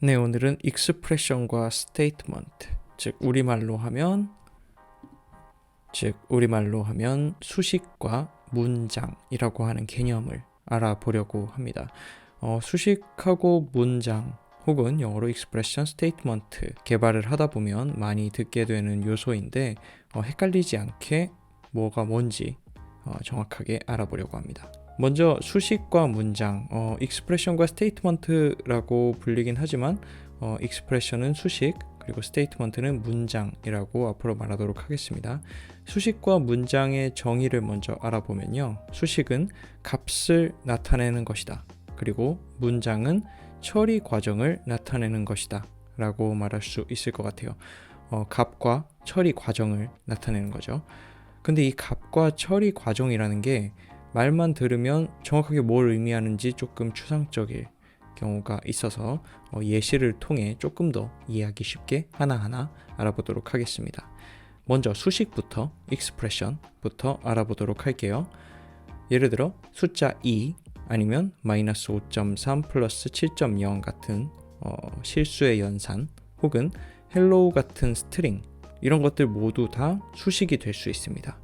네, 오늘은 expression과 statement, 즉 우리말로 하면 수식과 문장이라고 하는 개념을 알아보려고 합니다. 수식하고 문장 혹은 영어로 expression, statement 개발을 하다 보면 많이 듣게 되는 요소인데 헷갈리지 않게 뭐가 뭔지 정확하게 알아보려고 합니다. 먼저 수식과 문장, expression과 statement라고 불리긴 하지만 expression은 수식, 그리고 statement는 문장이라고 앞으로 말하도록 하겠습니다. 수식과 문장의 정의를 먼저 알아보면요. 수식은 값을 나타내는 것이다. 그리고 문장은 처리 과정을 나타내는 것이다 라고 말할 수 있을 것 같아요. 값과 처리 과정을 나타내는 거죠. 근데 이 값과 처리 과정이라는 게 말만 들으면 정확하게 뭘 의미하는지 조금 추상적일 경우가 있어서 예시를 통해 조금 더 이해하기 쉽게 하나하나 알아보도록 하겠습니다. 먼저 수식부터, expression부터 알아보도록 할게요. 예를 들어 숫자 2 아니면 마이너스 5.3 플러스 7.0 같은 실수의 연산 혹은 hello 같은 스트링, 이런 것들 모두 다 수식이 될 수 있습니다.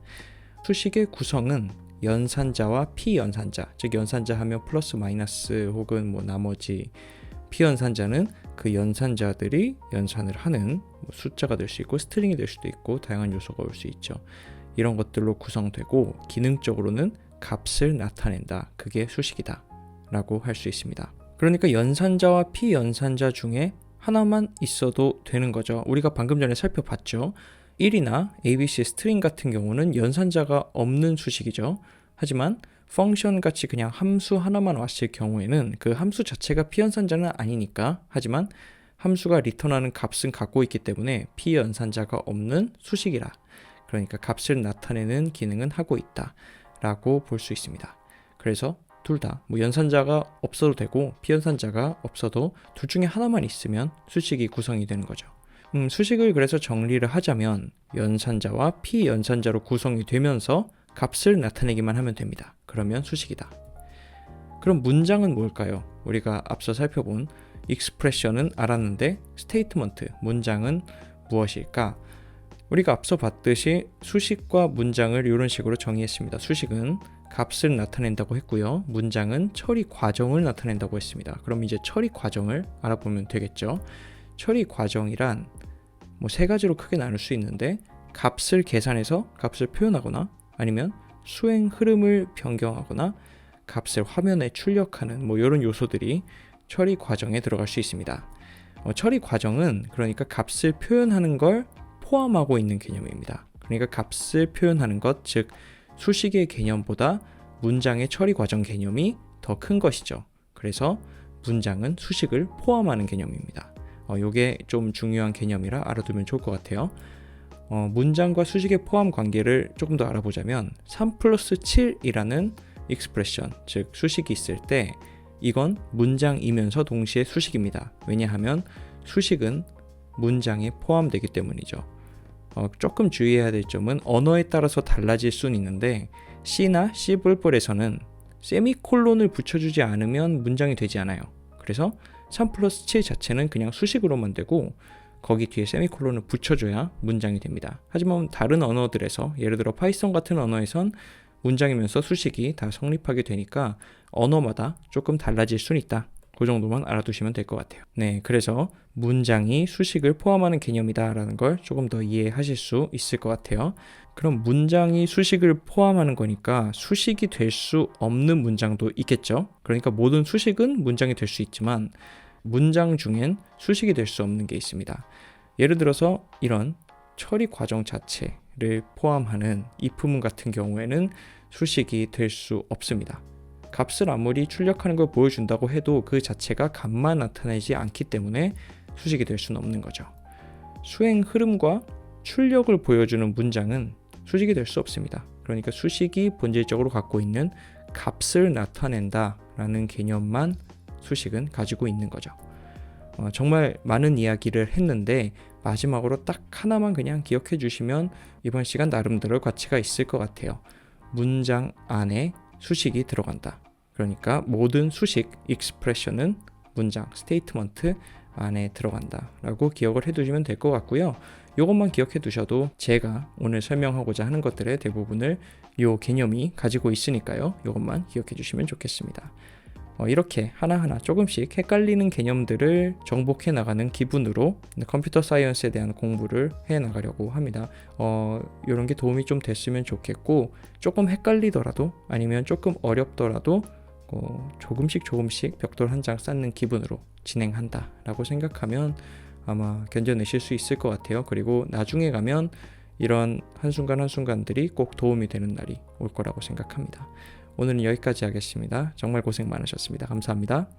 수식의 구성은 연산자와 피연산자, 즉 연산자 하면 플러스 마이너스 혹은 나머지, 피연산자는 그 연산자들이 연산을 하는 숫자가 될 수 있고 스트링이 될 수도 있고 다양한 요소가 올 수 있죠. 이런 것들로 구성되고 기능적으로는 값을 나타낸다. 그게 수식이다 라고 할 수 있습니다. 그러니까 연산자와 피연산자 중에 하나만 있어도 되는 거죠. 우리가 방금 전에 살펴봤죠. 1이나 ABC 스트링 같은 경우는 연산자가 없는 수식이죠. 하지만 펑션 같이 그냥 함수 하나만 왔을 경우에는 그 함수 자체가 피연산자는 아니니까, 하지만 함수가 리턴하는 값은 갖고 있기 때문에 피연산자가 없는 수식이라, 그러니까 값을 나타내는 기능은 하고 있다 라고 볼 수 있습니다. 그래서 둘 다 연산자가 없어도 되고 피연산자가 없어도 둘 중에 하나만 있으면 수식이 구성이 되는 거죠. 수식을 그래서 정리를 하자면 연산자와 피연산자로 구성이 되면서 값을 나타내기만 하면 됩니다. 그러면 수식이다. 그럼 문장은 뭘까요? 우리가 앞서 살펴본 expression은 알았는데 statement, 문장은 무엇일까? 우리가 앞서 봤듯이 수식과 문장을 이런 식으로 정의했습니다. 수식은 값을 나타낸다고 했고요. 문장은 처리 과정을 나타낸다고 했습니다. 그럼 이제 처리 과정을 알아보면 되겠죠. 처리 과정이란 세 가지로 크게 나눌 수 있는데, 값을 계산해서 값을 표현하거나, 아니면 수행 흐름을 변경하거나, 값을 화면에 출력하는 이런 요소들이 처리 과정에 들어갈 수 있습니다. 처리 과정은 그러니까 값을 표현하는 걸 포함하고 있는 개념입니다. 그러니까 값을 표현하는 것, 즉 수식의 개념보다 문장의 처리 과정 개념이 더 큰 것이죠. 그래서 문장은 수식을 포함하는 개념입니다. 이게 좀 중요한 개념이라 알아두면 좋을 것 같아요. 문장과 수식의 포함 관계를 조금 더 알아보자면 3 플러스 7이라는 expression, 즉 수식이 있을 때 이건 문장이면서 동시에 수식입니다. 왜냐하면 수식은 문장에 포함되기 때문이죠. 조금 주의해야 될 점은 언어에 따라서 달라질 수는 있는데 C나 C++에서는 세미콜론을 붙여주지 않으면 문장이 되지 않아요. 그래서 3 플러스 7 자체는 그냥 수식으로만 되고 거기 뒤에 세미콜론을 붙여줘야 문장이 됩니다. 하지만 다른 언어들에서, 예를 들어 파이썬 같은 언어에선 문장이면서 수식이 다 성립하게 되니까 언어마다 조금 달라질 수는 있다. 그 정도만 알아두시면 될 것 같아요. 네, 그래서 문장이 수식을 포함하는 개념이다 라는 걸 조금 더 이해하실 수 있을 것 같아요. 그럼 문장이 수식을 포함하는 거니까 수식이 될 수 없는 문장도 있겠죠. 그러니까 모든 수식은 문장이 될 수 있지만 문장 중엔 수식이 될 수 없는 게 있습니다. 예를 들어서 이런 처리 과정 자체를 포함하는 if문 같은 경우에는 수식이 될 수 없습니다. 값을 아무리 출력하는 걸 보여준다고 해도 그 자체가 값만 나타내지 않기 때문에 수식이 될 수는 없는 거죠. 수행 흐름과 출력을 보여주는 문장은 수식이 될 수 없습니다. 그러니까 수식이 본질적으로 갖고 있는 값을 나타낸다 라는 개념만 수식은 가지고 있는 거죠. 정말 많은 이야기를 했는데 마지막으로 딱 하나만 그냥 기억해 주시면 이번 시간 나름대로 가치가 있을 것 같아요. 문장 안에 수식이 들어간다. 그러니까 모든 수식, expression은 문장, statement 안에 들어간다라고 기억을 해두시면 될 것 같고요. 이것만 기억해 두셔도 제가 오늘 설명하고자 하는 것들의 대부분을 이 개념이 가지고 있으니까요. 이것만 기억해 주시면 좋겠습니다. 이렇게 하나하나 조금씩 헷갈리는 개념들을 정복해 나가는 기분으로 컴퓨터 사이언스에 대한 공부를 해 나가려고 합니다. 이런 게 도움이 좀 됐으면 좋겠고, 조금 헷갈리더라도 아니면 조금 어렵더라도 조금씩 벽돌 한 장 쌓는 기분으로 진행한다 라고 생각하면 아마 견뎌내실 수 있을 것 같아요. 그리고 나중에 가면 이런 한순간 한순간들이 꼭 도움이 되는 날이 올 거라고 생각합니다. 오늘은 여기까지 하겠습니다. 정말 고생 많으셨습니다. 감사합니다.